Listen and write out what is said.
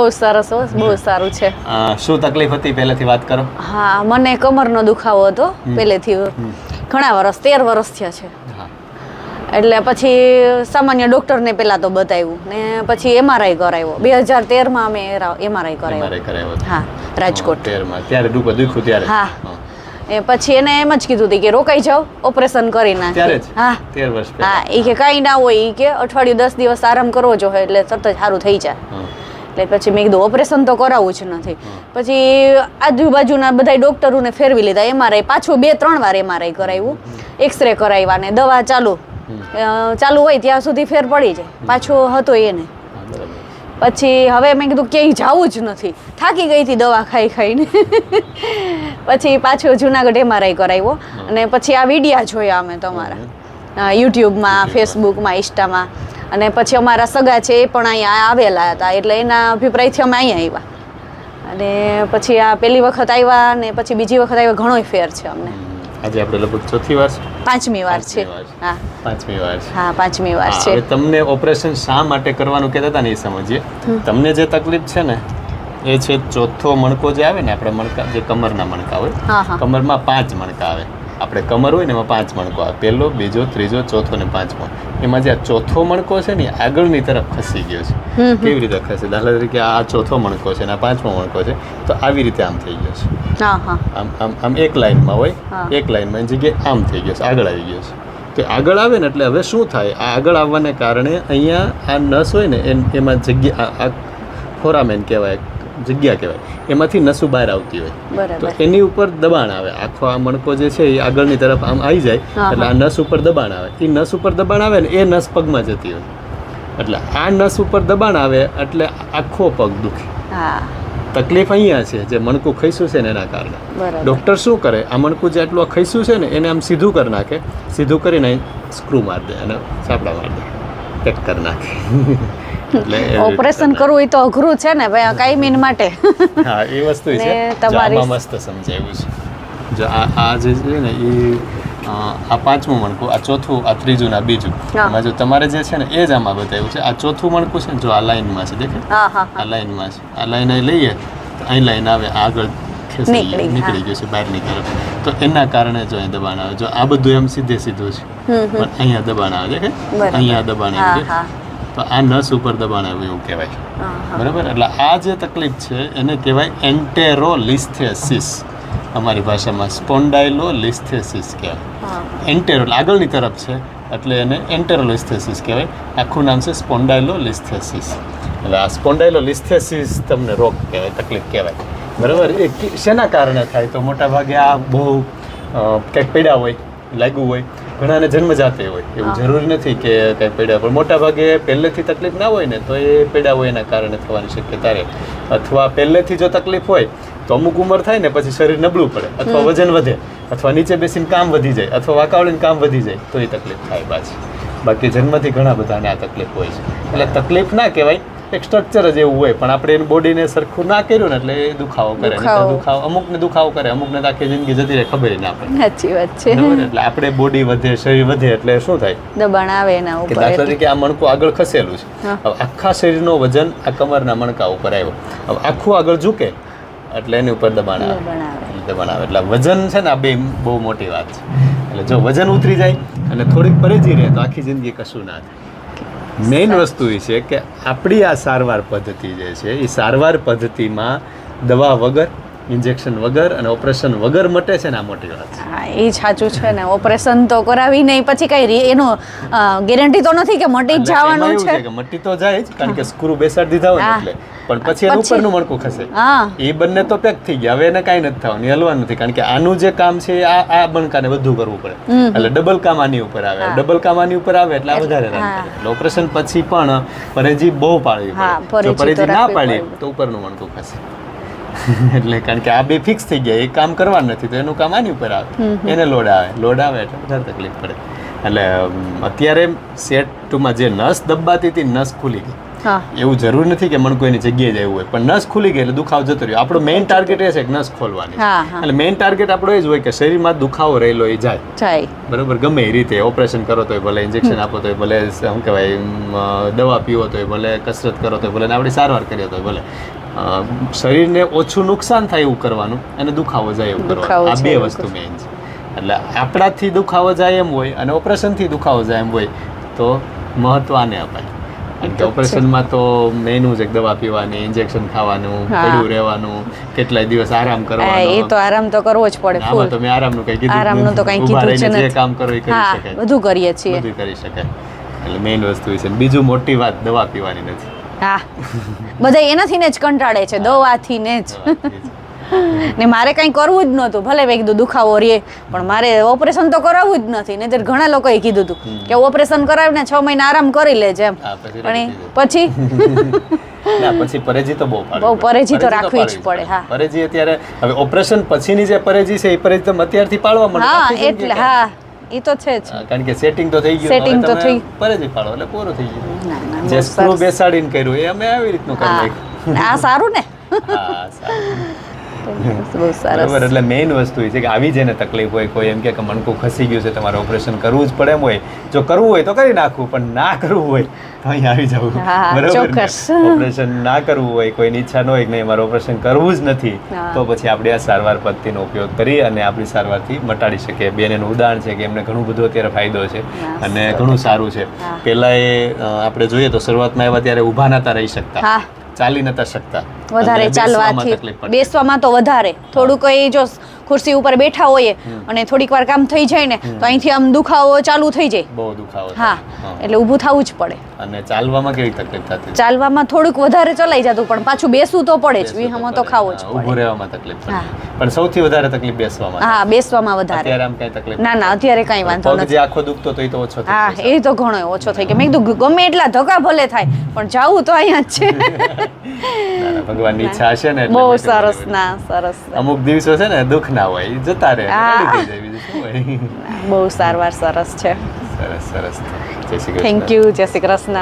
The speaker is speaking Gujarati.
બહુ સરસ હો, બહુ સારું છે. શું તકલીફ હતી પહેલેથી વાત કરો? હા, મને કમરનો દુખાવો હતો પહેલેથી, ઘણા વર્ષ 13 વર્ષ થયા છે. એટલે પછી સામાન્ય ડોક્ટરને પહેલા તો બતાવ્યું ને પછી MRI કરાવ્યો. 2013માં અમે MRI કરાવ્યો. હા, રાજકોટ. ત્યારે દુખ્યું ત્યારે? હા. પછી એને એમ જ કીધું હતું કે રોકાઈ જાઓ, ઓપરેશન કરી નાખે. હા, 13 વર્ષ. હા, એ કે કાંઈ ના હોય, એ કે અઠવાડિયું 10 દિવસ આરામ કરવો જોઈએ એટલે તરત જ સારું થઈ જાય. એટલે પછી મેં કીધું ઓપરેશન તો કરાવવું જ નથી. પછી આજુબાજુના બધા ડોક્ટરોને ફેરવી લીધા. MRI પાછું 2-3 વાર MRI કરાવ્યું, એક્સરે કરાવ્યા ને દવા ચાલુ હોય ત્યાં સુધી ફેર પડી જાય. પાછો હતો એને. પછી હવે મેં કીધું ક્યાંય જવું જ નથી, થાકી ગઈ હતી દવા ખાઈને. પછી પાછો જુનાગઢ MRI કરાવ્યો અને પછી આ વિડીયા જોયા અમે તમારા યુટ્યુબમાં, ફેસબુકમાં, ઇન્સ્ટામાં. અને પછી અમારા સગા છે એ પણ અહીંયા આવેલા હતા એટલે એના અભિપ્રાયથી અમે અહીંયા આવ્યા. અને પછી આ પહેલી વખત આવ્યા ને પછી બીજી વખત આવ્યા, ઘણોય ફેર છે અમને. આજે આપણે લગભગ ચોથી વાર છે? પાંચમી વાર છે. હા, પાંચમી વાર છે. હા, પાંચમી વાર છે. હવે તમને ઓપરેશન શા માટે કરવાનું કહેતા હતા ને એ સમજીએ. તમને જે તકલીફ છે ને એ છે ચોથો મણકો જે આવે ને, આપણે મણકા જે કમરના મણકા હોય, કમરમાં 5 મણકા આવે. આપણે કમર હોય ને એમાં 5 મણકો આવે, પહેલો, બીજો, ત્રીજો, ચોથો ને 5મો. એમાં જે આ ચોથો મણકો છે ને આગળની તરફ ખસી ગયો છે. કેવી રીતે ખસે? દાખલા તરીકે આ ચોથો મણકો છે ને આ 5મો મણકો છે, તો આવી રીતે આમ થઈ ગયો છે. આમ એક લાઈનમાં હોય, એક લાઈનમાં એની જગ્યાએ આમ થઈ ગયો છે, આગળ આવી ગયો છે. તો આગળ આવે ને એટલે હવે શું થાય, આ આગળ આવવાને કારણે અહીંયા આ નસ હોય ને એમાં જગ્યા, આ ફોરામેન કહેવાય, જગ્યા કહેવાય, એમાંથી નસો બહાર આવતી હોય. તો એની ઉપર દબાણ આવે. આખો આ મણકો જે છે એ આગળની તરફ આમ આવી જાય એટલે આ નસ ઉપર દબાણ આવે. એ નસ ઉપર દબાણ આવે ને એ નસ પગમાં જતી હોય. એટલે આ નસ ઉપર દબાણ આવે એટલે આખો પગ દુખે. તકલીફ અહીંયા છે, જે મણકું ખસ્યું છે ને એના કારણે. ડૉક્ટર શું કરે, આ મણકું જે આટલું ખસ્યું છે ને એને આમ સીધું કરી નાખે. સીધું કરીને સ્ક્રૂ મારી દે અને સાપડા મારી દે, પેક કરી નાખે. ઓપરેશન કરવું એ તો અઘરું છે ને ભાઈ, કાયમી માટે. હા, એ વસ્તુ છે. આમાં મસ્ત સમજાવ્યું છે. જો આ જે છે ને એ આ 5મું મણકું, આ ચોથું, આ ત્રીજું ને આ બીજું. એમાં જો તમારે જે છે ને એ જ આમાં બતાવ્યું છે. આ ચોથું મણકું છે ને જો આ લાઈનમાં છે, દેખે આ લાઈનમાં છે. આ લાઈન અહીં લઈએ તો અહીં લાઈન આવે, આગળ નીકળી ગયું છે બહારની તરફ. તો એના કારણે જો અહીં દબાણ આવે. જો આ બધું એમ સીધે સીધું છે પણ અહીંયા દબાણ આવે, દેખે અહીંયા દબાણ આવે. તો આ નસ ઉપર દબાણ આવ્યું એવું કહેવાય. બરાબર? એટલે આ જે તકલીફ છે એને કહેવાય એન્ટેરોલિસ્થેસિસ. અમારી ભાષામાં સ્પોન્ડાઇલોલિસ્થેસિસ કહેવાય. એન્ટેરો આગળની તરફ છે એટલે એને એન્ટેરોલિસ્થેસિસ કહેવાય. આખું નામ છે સ્પોન્ડાઇલોલિસ્થેસિસ. એટલે આ સ્પોન્ડાઇલોલિસ્થેસિસ તમને રોગ કહેવાય, તકલીફ કહેવાય. બરાબર? એ શેના કારણે થાય તો મોટા ભાગે આ બહુ કંઈક પીડા હોય, લાગ્યું હોય. ઘણાને જન્મજાતે હોય, એવું જરૂરી નથી કે કંઈ પીડા, પણ મોટા ભાગે પહેલેથી તકલીફ ના હોય ને તો એ પીડા હોય એના કારણે થવાની શક્યતા રહે. અથવા પહેલેથી જો તકલીફ હોય તો અમુક ઉંમર થાય ને પછી શરીર નબળું પડે, અથવા વજન વધે, અથવા નીચે બેસીને કામ વધી જાય, અથવા વાકાવળીને કામ વધી જાય તો એ તકલીફ થાય પાછી. બાકી જન્મથી ઘણા બધાને આ તકલીફ હોય છે. એટલે તકલીફ ના કહેવાય, એક સ્ટ્રક્ચર જ એવું હોય, પણ આપણે એની બોડીને સરખું ના કર્યું ને એટલે એ દુખાવો કરે. અમુકને દુખાવો કરે, અમુકને આખી જિંદગી જતી રહે, ખબર ના પડે. સાચી વાત છે. એટલે આપણે બોડી વધે, શરીર વધે એટલે શું થાય, દબાણ આવે એના ઉપર. દાખલા તરીકે આ મણકું આગળ ખસેલું છે, હવે આખા શરીરનો વજન આ કમરના મણકા ઉપર આવ્યો, હવે આખું આગળ ઝૂકે એટલે એની ઉપર દબાણ આવે. એટલે વજન છે ને આ બે બહુ મોટી વાત છે. એટલે જો વજન ઉતરી જાય અને થોડીક પરેજી રહે તો આખી જિંદગી કશું ના થાય. મેઇન વસ્તુ એ છે કે આપણી આ સારવાર પદ્ધતિ જે છે એ સારવાર પદ્ધતિમાં દવા વગર, ઇન્જેક્શન વગર અને ઓપરેશન વગર મટે છે ને આ મોટી વાત છે. હા, એ સાચું છે ને. ઓપરેશન તો કરાવી નહીં પછી કઈ એનો ગેરંટી તો નથી કે મટી જ જવાનું છે. મટી તો જાય જ, કારણ કે સ્ક્રૂ બેસાડી દીધા હોય એટલે. પણ પછી એનું ઉપરનું મણકું ખસે, એ બંને તો પેક થઈ ગયા. હવે એને કાંઈ નથી થવાનું, હલવાનું નથી, કારણ કે આનું જે કામ છે આ મણકાને બધું કરવું પડે. એટલે ડબલ કામ આની ઉપર આવે, ડબલ કામ આની ઉપર આવે એટલે આ વધારે રામ કરે. એટલે ઓપરેશન પછી પણ પરેજી બહુ પાડવી પડે. જો પરેજી ના પાડી તો ઉપરનું મણકું ખસે. એટલે કારણ કે આ બે ફિક્સ થઈ ગયા, એ કામ કરવાનું નથી તો એનું કામ આની ઉપર આવે, એને લોડ આવે એટલે વધારે તકલીફ પડે. એટલે અત્યારે સેટ ટુમાં જે નસ દબાતી હતી નસ ખુલી ગઈ. એવું જરૂર નથી કે મણકો એની જગ્યાએ જ આવ્યું હોય, પણ નસ ખુલી ગઈ એટલે દુખાવો જતો રહ્યો. આપણો મેઇન ટાર્ગેટ એ છે કે નસ ખોલવાની. એટલે મેઇન ટાર્ગેટ આપણો એ જ હોય કે શરીરમાં દુખાવો રહેલો એ જાય. બરોબર? ગમે એ રીતે ઓપરેશન કરો તોય ભલે, ઇન્જેક્શન આપો તોય ભલે, શું કહેવાય દવા પીવો તોય ભલે, કસરત કરો તોય ભલે, આપણી સારવાર કરીએ તોય ભલે, શરીરને ઓછું નુકસાન થાય એવું કરવાનું અને દુખાવો જાય એવું કરવાનું. આ બે વસ્તુ મેઇન છે. એટલે આપણાથી દુખાવો જાય એમ હોય અને ઓપરેશનથી દુખાવો જાય એમ હોય તો મહત્વ આને અપાય. કારણ કે ઓપરેશનમાં તો મેઇન છે દવા પીવાની, ઇન્જેક્શન ખાવાનું, પડ્યું રહેવાનું, કેટલાય દિવસ આરામ કરવાનો. એ તો આરામ તો કરવો જ પડે. આમાં તો મેં આરામનું કંઈ કીધું, આરામનું તો કંઈ ઊભા કીધું રહીને છે જે કામ કરો એ કરી શકાય. બધું કરીએ છીએ. બધું કરી શકાય. એટલે મેઇન વસ્તુ છે. બીજું મોટી વાત દવા પીવાની નથી. હા, બધા એનાથી ને જ કંટાળે છે, દવાથી ને જ. ને મારે કંઈ કરવું જ નહોતું, ભલે મેં કીધું દુખાવો રે, પણ મારે ઓપરેશન તો કરાવવું જ નથી. નહીંતર ઘણા લોકોએ કીધું હતું કે ઓપરેશન કરાવીને 6 મહિના આરામ કરી લેજે એમ. પણ પછી ના, પછી પરેજી તો બહુ બહુ પરેજી તો રાખવી જ પડે. હા, પરેજી અત્યારે હવે ઓપરેશન પછીની જે પરેજી છે એ પરેજી તમે અત્યારથી પાળવા માંડો. હા, એટલે હા, એ તો છે જ. કારણ કે સેટિંગ તો થઈ ગયું, સેટિંગ તો થઈ, પરેજી પાડો એટલે પૂરું થઈ ગયું. ના, જે સ્ક્રૂ બેસાડીને કર્યું એ અમે આવી રીતનું કરી નાખ્યું. આ સારું ને. હા, સારું. બહુ સરસ. બરાબર. એટલે મેઇન વસ્તુ એ છે કે આવી જેને તકલીફ હોય, કોઈ એમ કે મણકું ખસી ગયું છે, તમારે ઓપરેશન કરવું જ પડે એમ હોય, જો કરવું હોય તો કરી નાખવું, પણ ના કરવું હોય તો અહીં આવી જવું. બરાબર. ઓપરેશન ના કરવું હોય, કોઈની ઈચ્છા ન હોય કે નહીં મારે ઓપરેશન કરવું જ નથી, તો પછી આપણે આ સારવાર પદ્ધતિનો ઉપયોગ કરી અને આપણી સારવારથી મટાડી શકીએ. બેન એનું ઉદાહરણ છે કે એમને ઘણું બધું અત્યારે ફાયદો છે અને ઘણું સારું છે. પહેલાં આપણે જોઈએ તો શરૂઆતમાં આવ્યા ત્યારે ઊભા નહોતા રહી શકતા, ચાલી નતા શકતા, વધારે ચાલવાથી, બેસવામાં તો વધારે. થોડું કઈ જો ખુરશી ઉપર બેઠા હોઈએ અને થોડીક વાર કામ થઈ જાય ને તો અહીંથી આમ દુખાવો ચાલુ થઈ જાય, બહુ દુખાવો. હા, એટલે ઊભું થવું જ પડે. અને ચાલવામાં કેવી તકલીફ થતી? ચાલવામાં થોડુંક વધારે ચલાઈ જતું, પણ પાછું બેસવું તો પડે જ, વિહમો તો ખાવો જ પડે. ઊભું રહેવામાં તકલીફ પડે, પણ સૌથી વધારે તકલીફ બેસવામાં. હા, બેસવામાં વધારે. અત્યારે આમ કઈ તકલીફ? ના ના, અત્યારે કઈ વાંધો નથી. પગ જે આખો દુખતો તો એ તો ઓછો થઈ ગયો. હા, એ તો ઘણો ઓછો થઈ ગયો. મેં કીધું ગમે એટલા ધક્કા ભલે થાય પણ જાવું તો અહીંયા જ છે. ભગવાનની ઈચ્છા હશે ને. બહુ સરસ. ના, સરસ. અમુક દિવસો છે ને દુઃખ ના હોય, જતા રહે, બીજું શું હોય. બહુ સારવાર સરસ છે. સરસ સરસ. જય શ્રી કૃષ્ણ. Thank you. જય શ્રી કૃષ્ણ.